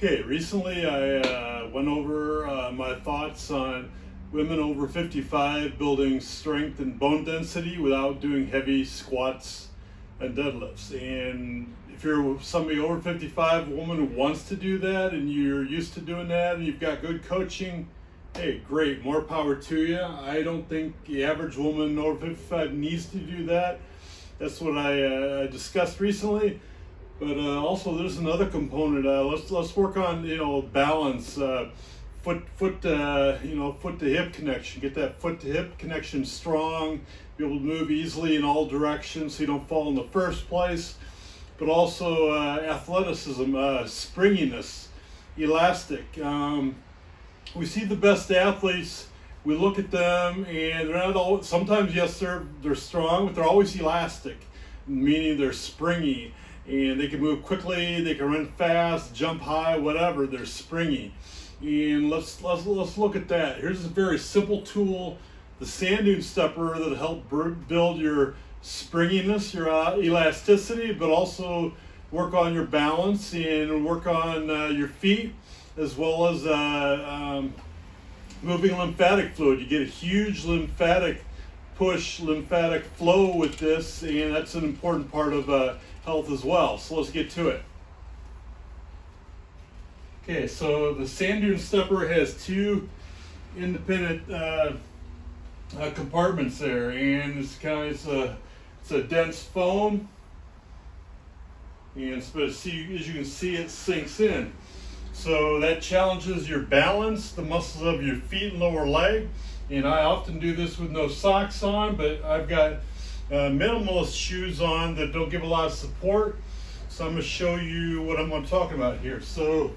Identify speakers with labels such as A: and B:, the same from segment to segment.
A: Okay, recently I went over my thoughts on women over 55 building strength and bone density without doing heavy squats and deadlifts. And if you're somebody over 55, a woman who wants to do that and you're used to doing that and you've got good coaching, hey, great, more power to you. I don't think the average woman over 55 needs to do that. That's what I discussed recently. But also, there's another component. Let's work on balance, foot to hip connection. Get that foot to hip connection strong. Be able to move easily in all directions so you don't fall in the first place. But also athleticism, springiness, elastic. We see the best athletes. We look at them, and they're not all. Sometimes, yes, they're strong, but they're always elastic, meaning they're springy. And they can move quickly, they can run fast, jump high, whatever. They're springy. And let's look at that. Here's a very simple tool, the sand dune stepper, that'll help build your springiness, your elasticity, but also work on your balance and work on your feet, as well as moving lymphatic fluid. You get a huge lymphatic push, lymphatic flow with this, and that's an important part of health as well. So let's get to it. Okay, so the sand dune stepper has two independent compartments there, and it's a dense foam, and as you can see, it sinks in. So that challenges your balance, the muscles of your feet and lower leg. And I often do this with no socks on, but I've got minimalist shoes on that don't give a lot of support. So I'm going to show you what I'm talking about here. So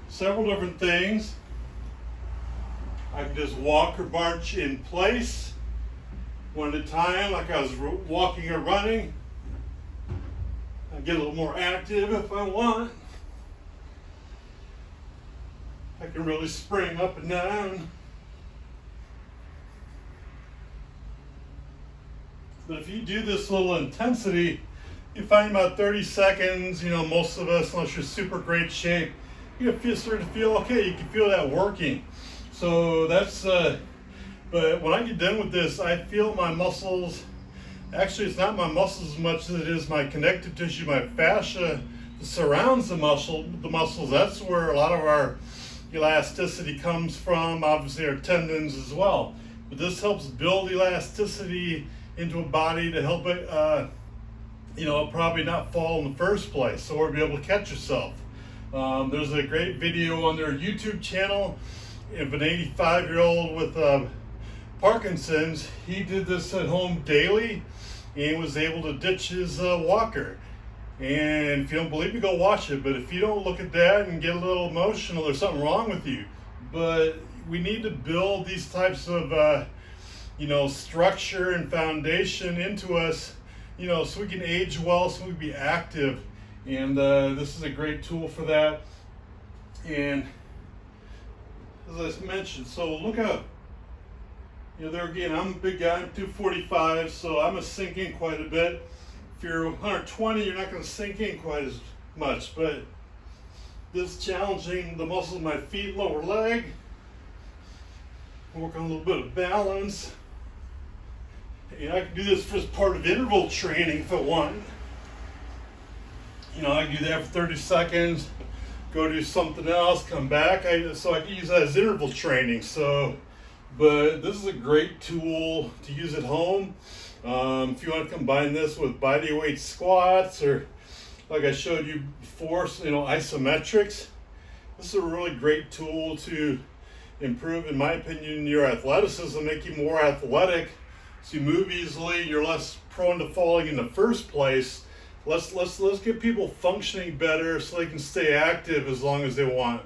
A: several different things. I can just walk or march in place one at a time, like I was walking or running. I get a little more active if I want. I can really spring up and down. But if you do this little intensity, you find about 30 seconds, most of us, unless you're super great shape, you start to feel okay, you can feel that working. So that's, but when I get done with this, I feel my muscles, actually it's not my muscles as much as it is my connective tissue, my fascia that surrounds the muscles. That's where a lot of our elasticity comes from, obviously our tendons as well. But this helps build elasticity into a body to help it, probably not fall in the first place, or be able to catch yourself. There's a great video on their YouTube channel of an 85-year-old with Parkinson's. He did this at home daily and was able to ditch his walker. And if you don't believe me, go watch it. But if you don't look at that and get a little emotional, there's something wrong with you. But we need to build these types of structure and foundation into us, so we can age well, so we can be active. And this is a great tool for that. And as I mentioned, so look up. There again, I'm a big guy, I'm 245, so I'm gonna sink in quite a bit. If you're 120, you're not gonna sink in quite as much, but this is challenging the muscles of my feet, lower leg. Work on a little bit of balance. I can do this as part of interval training if I want. I can do that for 30 seconds, go do something else, come back. So I can use that as interval training. But this is a great tool to use at home. If you want to combine this with body weight squats, or like I showed you before, isometrics, this is a really great tool to improve, in my opinion, your athleticism, make you more athletic. So you move easily, you're less prone to falling in the first place. Let's get people functioning better so they can stay active as long as they want.